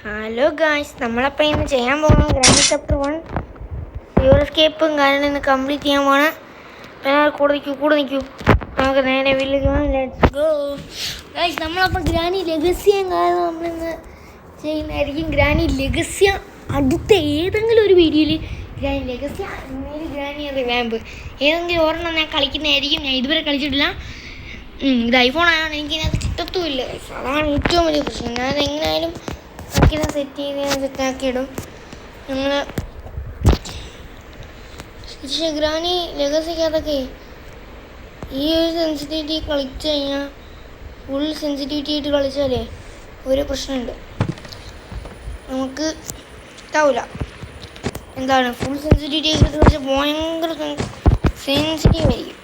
Hello guys, നമ്മളപ്പോൾ ഇന്ന് ചെയ്യാൻ പോകുന്നത് ഗ്രാൻഡ് ചാപ്റ്റർ 1 പ്യൂർ എസ്കേപ്പും കാരണം ഇന്ന് കംപ്ലീറ്റ് ചെയ്യാൻ പോകണം. കൂടെ നിൽക്കൂ നമുക്ക് നേരെ വീട്ടിലേക്ക് പോകാം. Let's go guys. നമ്മളപ്പോൾ ഗ്രാനി ലെഗസിയം കാരണം നമ്മളിന്ന് ചെയ്യുന്നതായിരിക്കും. ഗ്രാനി ലെഗസിയം അടുത്ത ഏതെങ്കിലും ഒരു വീഡിയോയിൽ ഗ്രാനി ലെഗസിയ ഗ്രാനി റിവാമ്പ് ഏതെങ്കിലും ഒരെണ്ണം ഞാൻ കളിക്കുന്നതായിരിക്കും. ഞാൻ ഇതുവരെ കളിച്ചിട്ടില്ല. ഇത് ഐഫോൺ ആയതുകൊണ്ട് എനിക്കിതിനകത്ത് കിട്ടത്തുമില്ല. അതാണ് ഏറ്റവും വലിയ പ്രശ്നം. ഞാൻ എങ്ങനെയായാലും സെറ്റാക്കിയിടും. ഞങ്ങൾ ഗ്രാനി ലെഗസിക്കകത്തൊക്കെ ഈ ഒരു സെൻസിറ്റിവിറ്റി കളിച്ചു കഴിഞ്ഞാൽ ഫുൾ സെൻസിറ്റിവിറ്റി ആയിട്ട് കളിച്ചാലേ ഒരു പ്രശ്നമുണ്ട്, നമുക്ക് ഇതാവില്ല. എന്താണ് ഫുൾ സെൻസിറ്റിവിറ്റി ആയിട്ട് കളിച്ചാൽ ഭയങ്കര സെൻസിറ്റീവ് ആയിരിക്കും.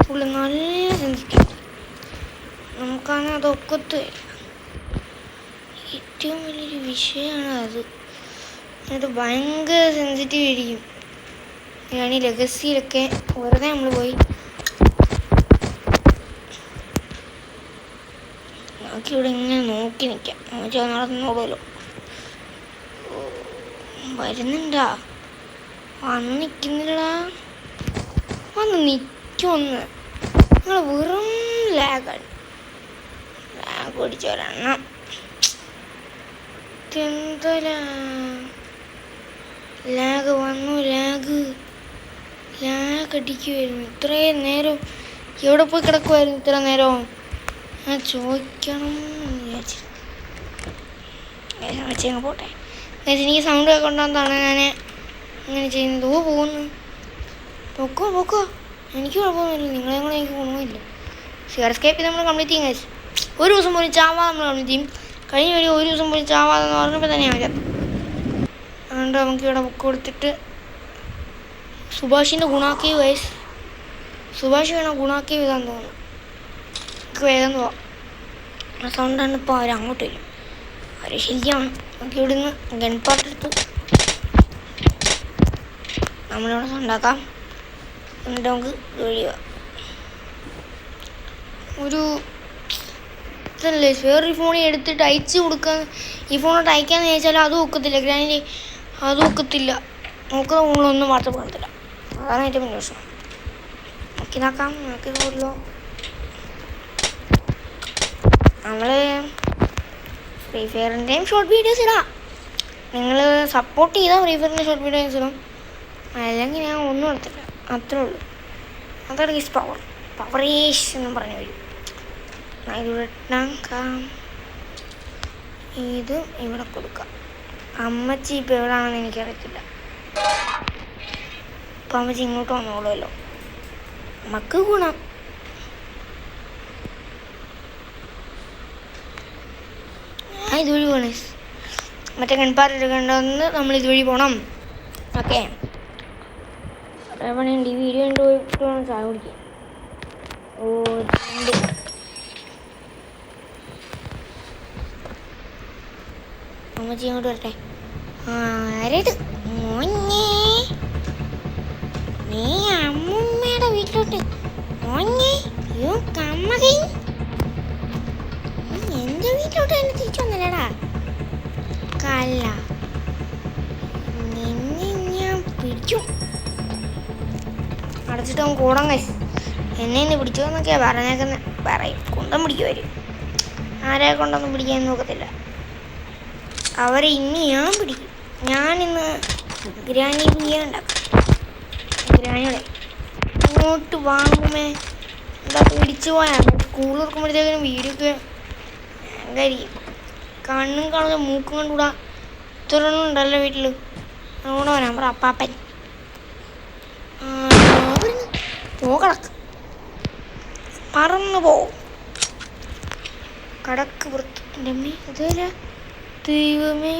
ഫുള്ള് നല്ല സെൻസിറ്റീവ്. നമുക്കാണെങ്കിൽ അതൊക്കത്ത് ഏറ്റവും വലിയൊരു വിഷയമാണ് അത് ഭയങ്കര സെൻസിറ്റീവ് ആയിരിക്കും. ഞാൻ ഈ ലെഗസിയിലൊക്കെ വെറുതെ നമ്മൾ പോയി നമുക്കിവിടെ ഇങ്ങനെ നോക്കി നിൽക്കാം. നടന്നോളൂല്ലോ. വരുന്നുണ്ടാ? വന്ന് നിൽക്കുന്നില്ലടാ. വന്ന് നിൽക്കുമെന്ന്. നിങ്ങൾ വെറും ലാഗ് പിടിച്ചൊരെണ്ണം. എന്താ ലാഗ് വന്നു. ലാഗ് അടിക്കുമായിരുന്നു. ഇത്രയും നേരം എവിടെ പോയി കിടക്കുമായിരുന്നു ഇത്ര നേരം? ഞാൻ ചോദിക്കണം എന്ന് വിചാരിച്ചു. പോട്ടെ. എനിക്ക് സൗണ്ട് കേൾക്കൊണ്ടാണ് ഞാൻ ഇങ്ങനെ ചെയ്യുന്നത്. പോകുന്നു. പൊക്കോ എനിക്ക് കുഴപ്പമൊന്നുമില്ല. നിങ്ങളെ എനിക്ക് ഗുണമില്ല. ഷെയർ സ്കേപ്പ് നമ്മൾ കംപ്ലീറ്റ് ചെയ്യും കഴിച്ചു. ഒരു ദിവസം പോലും ചാവാതെ നമ്മൾ കംപ്ലീറ്റ് ചെയ്യും. കഴിഞ്ഞ വഴി ഒരു ദിവസം പോലും ചാവാതെന്ന് പറഞ്ഞപ്പോൾ തന്നെയാണ് വരാം. അതുകൊണ്ട് നമുക്കിവിടെ ബുക്ക് കൊടുത്തിട്ട് സുഭാഷിൻ്റെ ഗുണാക്കി വയസ്സ് സുഭാഷ് വേണം ഗുണാക്കി ഇതാന്ന് തോന്നുന്നു. നമുക്ക് വേഗം പോവാം. ആ സൗണ്ടാണ് ഇപ്പോൾ അവർ അങ്ങോട്ട് വരും. അവർ ശരിയാണ്. നമുക്ക് ഇവിടെ നിന്ന് ഗൺ പാർട്ട് എടുത്ത് നമ്മളിവിടെ ഉണ്ടാക്കാം. എന്നിട്ട് നമുക്ക് ഒഴിയുക. ഒരു ഇതല്ലേ വേറൊരു ഫോണിൽ എടുത്തിട്ട് അയച്ചു കൊടുക്കാൻ. ഈ ഫോണോട്ട് അയക്കാന്ന് ചോദിച്ചാൽ അതും ഒക്കത്തില്ല. ഗ്രാനിൽ അതും ഒക്കത്തില്ല. നോക്കുന്ന ഫോണിലൊന്നും വാട്സപ്പ് കാണത്തില്ല. അതാണ് ഏറ്റവും വലിയ പ്രശ്നം. നോക്കാം. നോക്കിയതല്ലോ നമ്മൾ ഫ്രീ ഫയറിൻ്റെയും ഷോർട്ട് വീഡിയോസ് ഇടാം. നിങ്ങൾ സപ്പോർട്ട് ചെയ്താൽ ഫ്രീ ഫയറിൻ്റെ ഷോർട്ട് വീഡിയോസ് ഇടും. അല്ലെങ്കിൽ ഞാൻ ഒന്നും എടുത്തില്ല. അത്രേ ഉള്ളൂ. അതാണ് ഈസ് പവറേഷ് എന്നും പറഞ്ഞു വരും. ഇത് ഇവിടെ കൊടുക്കാം. അമ്മച്ചി ഇപ്പം എവിടെയാണെന്ന് എനിക്കറിയത്തില്ല. ഇപ്പം അമ്മച്ചി ഇങ്ങോട്ട് വന്നോളുമല്ലോ. നമുക്ക് ഗുണം. ഇതുവഴി പോണേ. മറ്റേ കൺപാർ എടുക്കേണ്ടതെന്ന് നമ്മൾ ഇതുവഴി പോകണം. ഓക്കെ. പണിയുണ്ട്. ഈ വീഡിയോ കണ്ടു പോയിട്ട് വേണം ചായ കുടിക്കാൻ. അമ്മച്ചി ഇങ്ങോട്ട് വരട്ടെ. ആരത് മോഞ്ഞേ? നീ അമ്മൂമ്മയുടെ വീട്ടിലോട്ട് മോഞ്ഞേ? യോ കമ്മകി, എൻ്റെ വീട്ടിലോട്ട് എന്നെ തിരിച്ചു വന്നല്ലേടാ കല്ല. നിന്നെ ഞാൻ പിടിച്ചു. അടച്ചിട്ട് അവൻ കൂടാൻ കഴിച്ചു. എന്നെ ഇന്ന് പിടിച്ചു എന്നൊക്കെയാണ് പറഞ്ഞേക്കുന്നത്. പറയും കൊണ്ടും പിടിക്കുമായിരിക്കും. ആരെ കൊണ്ടൊന്നും പിടിക്കാൻ നോക്കത്തില്ല. അവരെ ഇനി ഞാൻ പിടിക്കും. ഞാനിന്ന് ഗ്രാനി ബിരിയാണി ഉണ്ടാക്കാം. ഗ്രാനിയുടെ ഇങ്ങോട്ട് വാങ്ങുമേ. എന്താ പിടിച്ചു പോയാൽ സ്കൂൾ തുറക്കുമ്പോഴത്തേക്കിനും വീടൊക്കെ ഭയങ്കരമായിരിക്കും. കണ്ണും കാണുന്ന മൂക്കും കണ്ടുകൂടാ. ഇത്രയൊന്നും ഉണ്ടല്ലോ വീട്ടിൽ. അതുകൊണ്ട് വരാൻ പറ അപ്പാപ്പൻ. കിടക്ക് പറന്നു പോവും. കടക്ക് പുറത്ത്. എൻ്റെ അമ്മേ ഇതുവരെ ദൈവമേ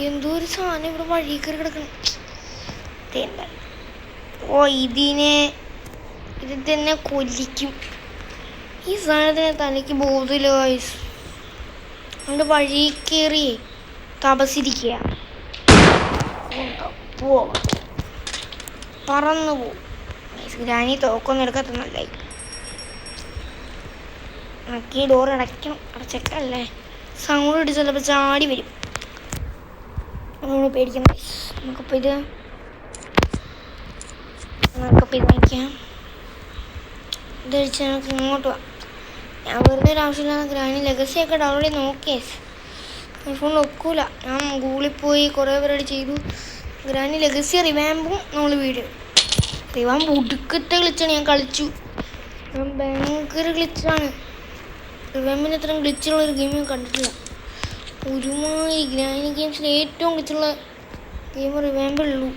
എന്തോ ഒരു സാധനം ഇവിടെ വഴി കയറി കിടക്കണം. ഇത് തന്നെ കൊല്ലിക്കും. ഈ സാധനത്തിന് തലയ്ക്ക് ബോധമില്ല ഗൈസ്. അതുകൊണ്ട് വഴി കയറി തപസിരിക്കുക. പറന്നു പോവും. ഗ്രാനി തോക്കൊന്നും എടുക്കാത്ത നല്ലായി. ഈ ഡോർ അടയ്ക്കണം. അടച്ചേക്കല്ലേ. സൗണ്ട് ഇട്ട് ചിലപ്പോൾ ചാടി വരും. നമ്മൾ പേടിക്കണം. നമുക്കിപ്പോൾ ഇത് വയ്ക്കാം. ഇത് കഴിച്ച് നമുക്ക് ഇങ്ങോട്ട് പോവാം. ഞാൻ വെറുതെ ഒരു ആവശ്യമില്ലാതെ ഗ്രാനി ലെഗസിയൊക്കെ ഡൗൺലോഡ് ചെയ്ത് നോക്കിയേ. ഐഫോണിൽ ഒക്കൂല. ഞാൻ ഗൂഗിളിൽ പോയി കുറേ പേരോട് ചെയ്തു. ഗ്രാനി ലെഗസി റിവാമ്പും നമ്മൾ വീഡിയോ റിവാമ്പ് ഒടുക്കത്തെ ഗ്ലിച്ചാണ്. ഞാൻ കളിച്ചു. ഞാൻ ഭയങ്കര ഗ്ലിച്ചാണ്. റിവാമ്പിന് അത്രയും ഗ്ലിച്ചുള്ളൊരു ഗെയിം ഞാൻ കണ്ടിട്ടില്ല. ഒരുമാതിരി ഗ്രാനി ഗെയിംസിൽ ഏറ്റവും ഗ്ലിച്ചുള്ള ഗെയിം റിവാമ്പേ ഉള്ളൂ.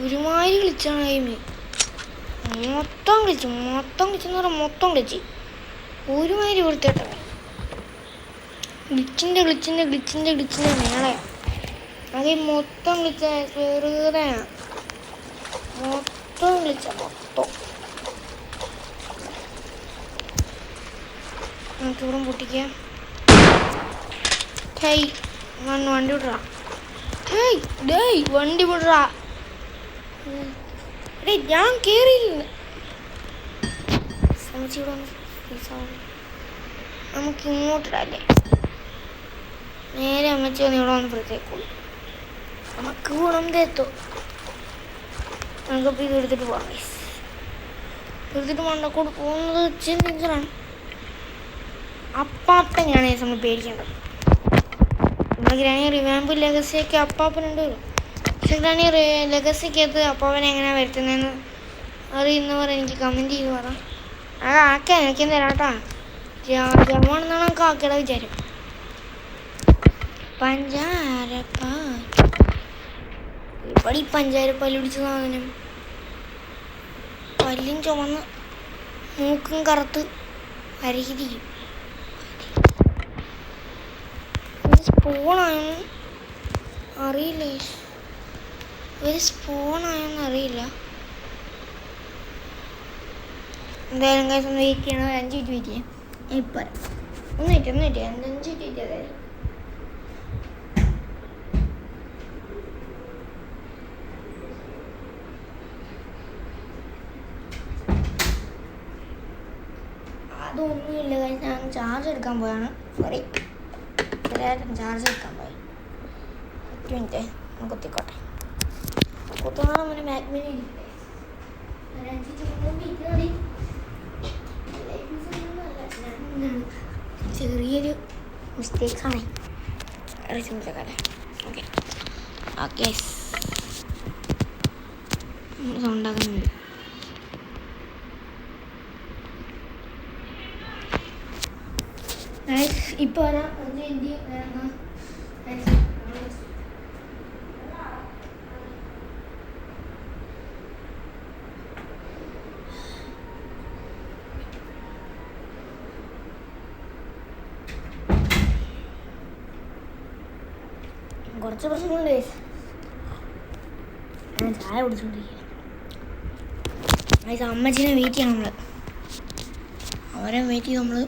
ഒരുമാതിരി ഗ്ലിച്ചാണ് ഗെയിം. മൊത്തം ഗ്ലിച്ചെന്ന് പറഞ്ഞാൽ മൊത്തം ഗ്ലിച്ച്. ഒരുമാതിരി വൃത്തിയായിട്ടാണ്. ഗ്ലിച്ചിൻ്റെ മേളയാണ് അത്. മൊത്തം ഗ്ലിച്ച വെറുതെയാണ്. മൊത്തം ഗ്ലിച്ച ചൂടും പൊട്ടിക്കുക. ഹേയ് വണ്ടി വിടറാ. വണ്ടി വിടറാ. ഞാൻ കേറിയില്ല. നമുക്ക് ഇങ്ങോട്ടിടല്ലേ. നേരെ അമ്മച്ചി വന്ന് ഇവിടെ വന്ന് പ്രത്യേക്കുള്ളൂ. നമുക്ക് ഗുണം തേത്തോ. നമുക്കിപ്പോൾ ഇത് എടുത്തിട്ട് പോകാം. എടുത്തിട്ട് മണ്ടക്കോട് പോകുന്നത് ചിന്തിച്ചാണ്. അപ്പാപ്പനെയാണ് ഈ സമയം പേടിക്കേണ്ടത്. നമ്മുടെ ഗ്രാനി റിവാമ്പ് ലെഗസിയൊക്കെ അപ്പാപ്പനുണ്ട്. പക്ഷെ ഗ്രാനി ലെഗസിക്കകത്ത് അപ്പാപ്പനെ എങ്ങനെയാണ് വരുത്തുന്നതെന്ന് അറിയുന്നവർ എനിക്ക് കമൻറ്റ് ചെയ്ത് പറ. അത് ആക്കാൻ എനിക്കെന്താ തരാട്ടാ. രാജമാണെന്നാണ് നമുക്ക് ആക്കിയുടെ വിചാരം. പഞ്ചാരപ്പാൽ ഇവിടെ ഈ പഞ്ചാരപ്പാൽ പിടിച്ച സാധനം. പല്ലും ചുമന്ന് മൂക്കും കറുത്ത് അരഹിരിക്കും. സ്പൂണായെന്ന് അറിയില്ല. അറിയില്ല. എന്തായാലും കാശ് ഒന്ന് വെയിറ്റ് ചെയ്യണം. 5 മിനിറ്റ് വെയിറ്റ് ചെയ്യാം. ഇപ്പം ഒന്ന് വെയിറ്റ് 5 മിനിറ്റ് വെയിറ്റ് ചെയ്തായിരുന്നു. അതൊന്നുമില്ല. ഞാൻ ചാർജ് എടുക്കാൻ പോയാണ്. സോറി, ചെറിയായിട്ടും ചാർജ് എടുക്കാൻ പോയി. 10 മിനിറ്റ് നമുക്ക് കുത്തിക്കോട്ടെ. കുത്തുന്ന മുന്നേ മാക്മിനി ചെറിയൊരു മിസ്റ്റേക്സ് ആണ്. ഓക്കെ ഓക്കെ സൗണ്ടാക്കുന്നുണ്ട്. ഇപ്പോൾ വരാം. 5 മിനിറ്റ് കുറച്ച് പ്രശ്നമുണ്ട്. ഞാൻ ചായ കുടിച്ചോണ്ടിരിക്കുക. അമ്മച്ചിനെ വെയിറ്റ് ചെയ്യണം നമ്മൾ. അവരെ വെയിറ്റ് ചെയ്ത് നമ്മൾ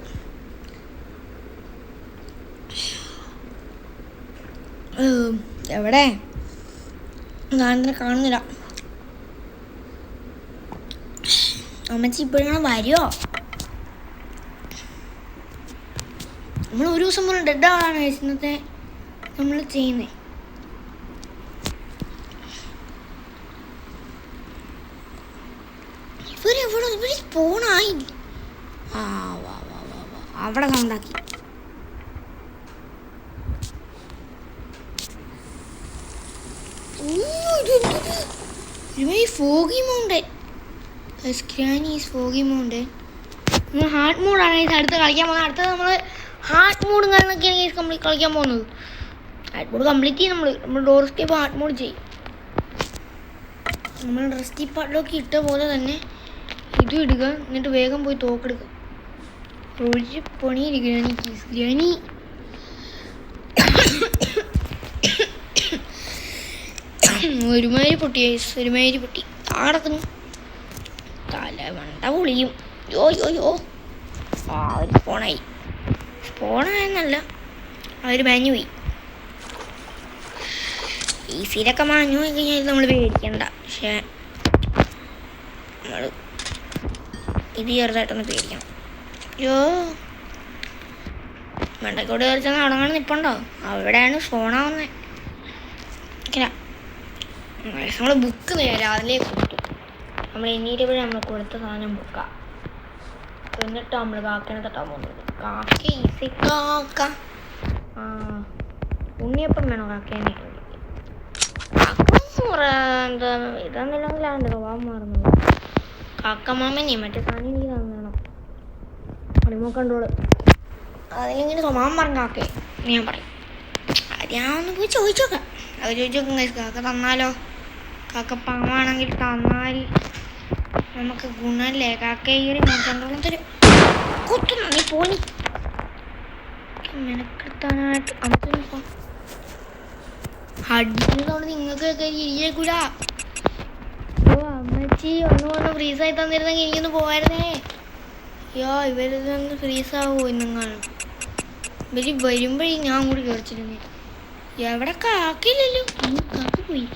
എവിടെ കാണുന്നില്ല. അമ്മച്ചി ഇപ്പോഴാണ് വരുമോ? നമ്മൾ ഒരു ദിവസം പോലും ഡെഡ് ആവാണ് ഇന്നത്തെ നമ്മൾ ചെയ്യുന്നത്. ഇവർ സ്പോണായി. അവിടെ സൗണ്ടാക്കി. Foggy mountain. Foggy mountain. നമ്മൾ ഹാർഡ് മോഡാണ് അടുത്ത് കളിക്കാൻ പോകുന്നത്. അടുത്തത് നമ്മൾ ഹാർഡ് മോഡും കാര്യങ്ങളൊക്കെയാണ് കളിക്കാൻ പോകുന്നത്. ഹാർഡ് മോഡ് കംപ്ലീറ്റ് ചെയ്യും. നമ്മൾ ഡോർ സ്കേപ്പ് ഹാർഡ് മോഡ് ചെയ്യും. നമ്മൾ റെസ്റ്റി പാട്ടിലൊക്കെ ഇട്ട പോലെ തന്നെ ഇതും ഇടുക. എന്നിട്ട് വേഗം പോയി തോക്കെടുക്കുക. ഒരു പണിയിരിക്കും ഗ്രാനി. ഒരുമാതിരി പൊട്ടി താടത്തുന്നു. തല വണ്ട പൊളിയും. യോ ഒരു സ്പോണായെന്നല്ല, അവർ മാഞ്ഞു പോയി. ഈസിയിലൊക്കെ മാഞ്ഞു പോയി കഴിഞ്ഞാൽ നമ്മൾ പേടിക്കണ്ട. പക്ഷേ നമ്മൾ ഇത് ചെറുതായിട്ടൊന്ന് പേടിക്കണം. യോ വെണ്ടക്കോട് കയറി ചെന്ന് അവിടെ കാണാൻ നിൽപ്പുണ്ടോ? അവിടെയാണ് ഫോണാവുന്നത്. ഇങ്ങനെ നമ്മൾ ബുക്ക് രാവിലെ കൊടുത്തു. നമ്മൾ എണ്ണീറ്റപ്പോഴും നമ്മൾ കൊടുത്ത സാധനം ബുക്കാ. എന്നിട്ട് നമ്മൾ കാക്കേനെ തട്ടാൻ പോകുന്നത്. കാക്ക ഈസി കാക്ക. ഉണ്ണിയപ്പം വേണോ കാക്കേനെ? എന്താ ഇതാന്നില്ലെങ്കിലാണ്ട് സ്വഭാവം മാറുന്നത്. കാക്കമാമനെ മറ്റേ സാധനം എനിക്ക് തന്നേണം. റിമോട്ട് കൺട്രോള് അതിലിങ്ങനെ സ്വഭാവം പറഞ്ഞു കാക്കേ ഞാൻ പറയും. അത് ഞാൻ ഒന്ന് പോയി ചോദിച്ചോക്കാം. അത് ചോദിച്ചോക്കാം ഗൈസ്. കാക്ക തന്നാലോ? കാക്ക പാമാണെങ്കിൽ തന്നാൽ നമുക്ക് ഗുണല്ലേ? കാക്ക ഈ റിമോട്ട് കൺട്രോളും തരും. കൊത്തുന്നു നീ പോണി മെനക്കെടുത്താനായിട്ട് അമ്മ അടിക്കുന്നതുകൊണ്ട് നിങ്ങൾക്കൊക്കെ ഇരിക്കൂല. ഓ അമ്മച്ചി ഒന്ന് ഫ്രീസായി തന്നിരുന്നെങ്കിൽ എനിക്കൊന്ന് പോവായിരുന്നേ. അയ്യോ ഇവരിതൊന്ന് ഫ്രീസാവോ ഇന്നും കാണും. ഇവര് വരുമ്പോഴേ ഞാൻ കൂടി കയറിച്ചിരുന്നേ. എവിടെ കാക്കില്ലല്ലോ. കാക്ക പോയി.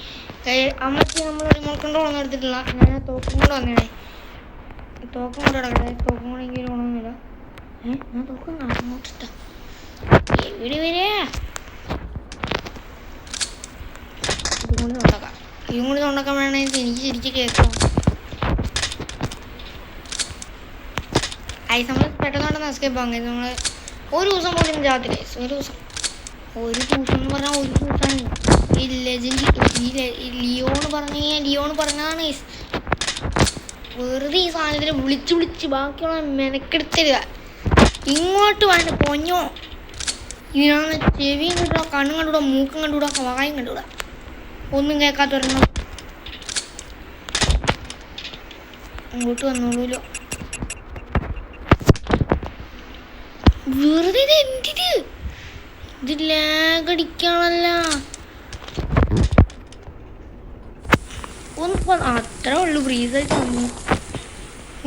അമ്മച്ചി നമ്മൾ റിമോട്ട് കൺട്രോൾ ഒന്നും എടുത്തിട്ടില്ല. ഞാൻ ആ തോക്കും കൂടെ വന്നേണേ. തോക്കും കൂടെ കിടക്കട്ടെ. തോക്കും കൂടെ എനിക്ക് ഓണമൊന്നുമില്ല. ഞാൻ തോക്കും അങ്ങോട്ടിട്ടാ എവിടെ വരെ ഇതും കൂടി തൊണ്ടക്കാൻ വേണമെങ്കിൽ എനിക്ക് ശരിക്കും കേൾക്കാം. ഐസ് നമ്മൾ പെട്ടെന്ന് എസ്കേപ്പ് ആകും. നമ്മൾ ഒരു ദിവസം പോലും രാത്രി ഒരു ദിവസം എന്ന് പറഞ്ഞാൽ ഒരു ദിവസമാണ്. ഈ ലെജൻഡ് ലിയോണ് പറഞ്ഞു കഴിഞ്ഞാൽ ലിയോണ് പറഞ്ഞതാണ് വെറുതെ ഈ സാധനത്തിൽ വിളിച്ച് ബാക്കിയുള്ള മെനക്കെടുത്തരുക. ഇങ്ങോട്ട് വേണ്ട പൊഞ്ഞോ. ഇതിനാണ് ചെവിയും കണ്ടുകൂടാ, കണ്ണും കണ്ടുകൂടാ, മൂക്കും കണ്ടുകൂടാ, വായും കണ്ടുകൂടാ. ഒന്നും കേൾക്കാത്തൊരെണ്ണം അങ്ങോട്ട് വന്നോളൂല്ലോ. വെറുതെ ഇത് എന്തിന് ഇത് ലാഗടിക്കാണല്ല. അത്രേ ഉള്ളു. ഫ്രീസായി തന്നു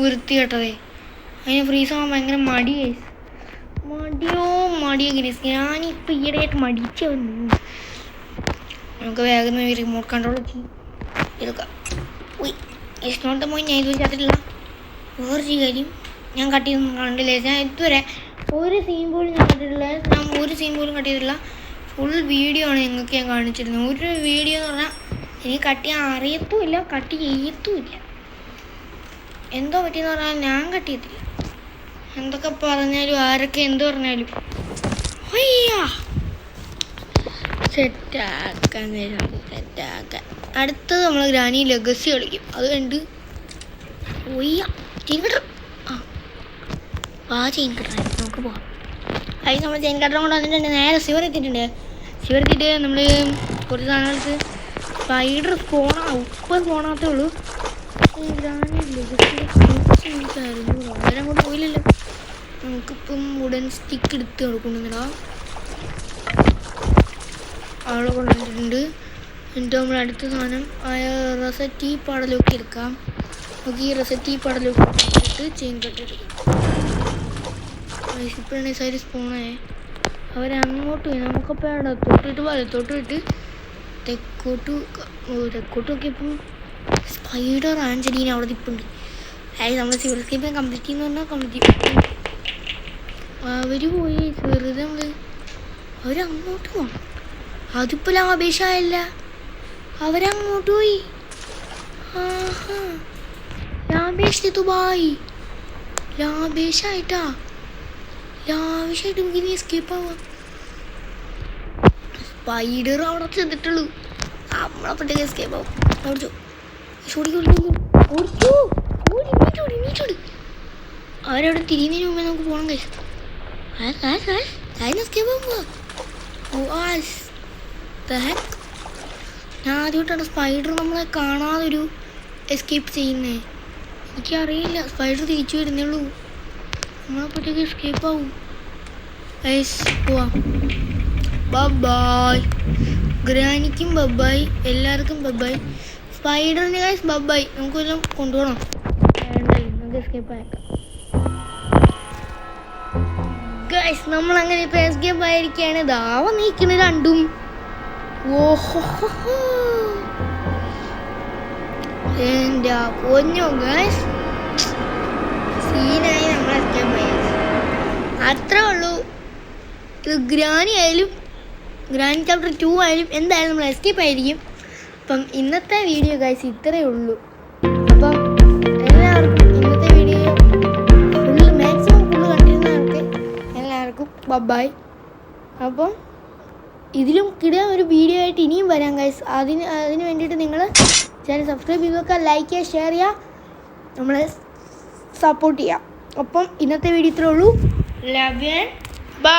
വൃത്തി കേട്ടതേ. അതിന് ഫ്രീസാകാൻ ഭയങ്കര മടിയോ ഗിരീസ്. ഞാനിപ്പോൾ ഈയിടെയായിട്ട് മടിച്ചു വന്നു. നമുക്ക് വേഗം റിമോട്ട് കൺട്രോൾ എടുക്കാം. It's not the point. ഞാൻ ഇതുവരെ ചെയ്തിട്ടില്ല. വേറൊരു കാര്യം ഞാൻ കട്ട് ചെയ്തൊന്നും കണ്ടില്ല. ഞാൻ ഇതുവരെ ഒരു സീൻ പോലും ഞാൻ കണ്ടിട്ടില്ല. ഞാൻ ഒരു സീൻ പോലും കട്ട് ചെയ്തിട്ടില്ല. ഫുൾ വീഡിയോ ആണ് നിങ്ങൾക്ക് ഞാൻ കാണിച്ചിരുന്നത്. ഒരു വീഡിയോ എന്ന് പറഞ്ഞാൽ എനിക്ക് കട്ട് ചെയ്യാൻ അറിയത്തുമില്ല, കട്ട് ചെയ്യത്തുമില്ല. എന്തോ പറ്റിയെന്ന് പറഞ്ഞാൽ ഞാൻ കട്ട് ചെയ്യത്തില്ല. എന്തൊക്കെ പറഞ്ഞാലും ആരൊക്കെ എന്ത് പറഞ്ഞാലും സെറ്റാക്കാൻ. അടുത്തത് നമ്മൾ ഗ്രാനി ലെഗസി കളിക്കും. അത് കണ്ട് ചെയിൻ കട്ടർ നമുക്ക് പോകാം. അതിന് നമ്മൾ ചെയിൻ കട്ടറും കൊണ്ട് വന്നിട്ടുണ്ട്. നേരെ സിവർ എത്തിയിട്ടുണ്ട്. നമ്മൾ കുറച്ച് സാധനങ്ങൾക്ക് സ്പൈഡർ സ്പോണാകത്തേ ഉള്ളൂ. ഗ്രാനി ലെഗസി എനിക്കറിഞ്ഞു വളരെ അങ്ങോട്ട് പോയില്ലല്ലോ. നമുക്കിപ്പം വുഡൻ സ്റ്റിക്ക് എടുത്ത് കൊടുക്കുന്നുണ്ടാ. അവളെ കൊണ്ടുവന്നിട്ടുണ്ട്. എന്നിട്ട് നമ്മൾ അടുത്ത സാധനം ആയ റെസറ്റി പടലൊക്കെ എടുക്കാം. നമുക്ക് ഈ റെസറ്റി പടലൊക്കെ എടുത്തിട്ട് ചെയിൻ കട്ടെടുക്കാം. ഇപ്പോഴാണ് സൈഡ് സ്പോണേ. അവരങ്ങോട്ട് പോയി. നമുക്കപ്പോൾ തൊട്ടിട്ട് വലത്തോട്ട് തെക്കോട്ട് നോക്കിയപ്പം സ്പൈഡർ ആഞ്ചലീന അവിടെ നിൽപ്പുണ്ട്. അതായത് നമ്മൾ സിവിൽ സ്കേപ്പ് കംപ്ലീറ്റ് ചെയ്യുന്ന പറഞ്ഞാൽ കംപ്ലീറ്റ് ചെയ്യും. അവർ പോയി വെറുതെ അവരങ്ങോട്ട് പോകണം. അതിപ്പോൾ ലാഭേഷായല്ല. അവരങ്ങോട്ട് പോയി. ലാഭേഷ് ദുബായ് ലാഭേഷായിട്ടാ. ലാവിഷായിട്ട് നമുക്ക് ഇനി എസ്കേപ്പ് ആവാം. സ്പൈഡർ അവിടെ ചെന്നിട്ടുള്ളൂ. നമ്മളപ്പോഴത്തേക്ക് എസ്കേപ്പ് ആവും. ഓടിച്ചോ അവരവിടെ തിരിയുന്നതിന് മുമ്പേ നമുക്ക് പോകണം. ഞാൻ ആദ്യമായിട്ടാണ് സ്പൈഡർ നമ്മളെ കാണാതൊരു എസ്കേപ്പ് ചെയ്യുന്നേ. എനിക്കറിയില്ല. സ്പൈഡർ തിരിച്ചു വരുന്നുള്ളൂ. നമ്മളപ്പോഴത്തേക്ക് എസ്കേപ്പ് ആവും. പോവാം. ബൈ ഗ്രാനിക്കും ബൈ, എല്ലാവർക്കും ബൈ. സ്പൈഡറിന് ഗൈസ് ബൈ. നമുക്കെല്ലാം കൊണ്ടുപോകണം. നമുക്ക് എസ്കേപ്പ് ആയേക്കാം ഗൈസ്. നമ്മളങ്ങനെ ഇപ്പോൾ എസ്കേപ്പ് ആയിരിക്കുകയാണ്. ദാവ നീക്കണ രണ്ടും. ഓഹോ എൻ്റെ പൊന്നോ ഗൈസ്, സീനായി നമ്മൾ എസ്കേപ്പ് ആയി. അത്രേ ഉള്ളൂ. ഇത് ഗ്രാനി ആയാലും ഗ്രാനി ചാപ്റ്റർ 2 ആയാലും എന്തായാലും നമ്മൾ എസ്കേപ്പ് ആയിരിക്കും. അപ്പം ഇന്നത്തെ വീഡിയോ ഗൈസ് ഇത്രയേ ഉള്ളൂ. അപ്പം എല്ലാവർക്കും ഇന്നത്തെ വീഡിയോ മാക്സിമം ഫുള്ള് കണ്ടിരുന്നവർക്ക് എല്ലാവർക്കും ബൈ. അപ്പം ഇതിലും കിടാൻ ഒരു വീഡിയോ ആയിട്ട് ഇനിയും വരാം ഗൈസ്. അതിന് വേണ്ടിയിട്ട് നിങ്ങൾ ചാനൽ സബ്സ്ക്രൈബ് ചെയ്ത് നോക്കുക, ലൈക്ക് ചെയ്യുക, ഷെയർ ചെയ്യുക, നമ്മളെ സപ്പോർട്ട് ചെയ്യുക. അപ്പം ഇന്നത്തെ വീഡിയോ ഇത്രയേ ഉള്ളൂ. Love you and by.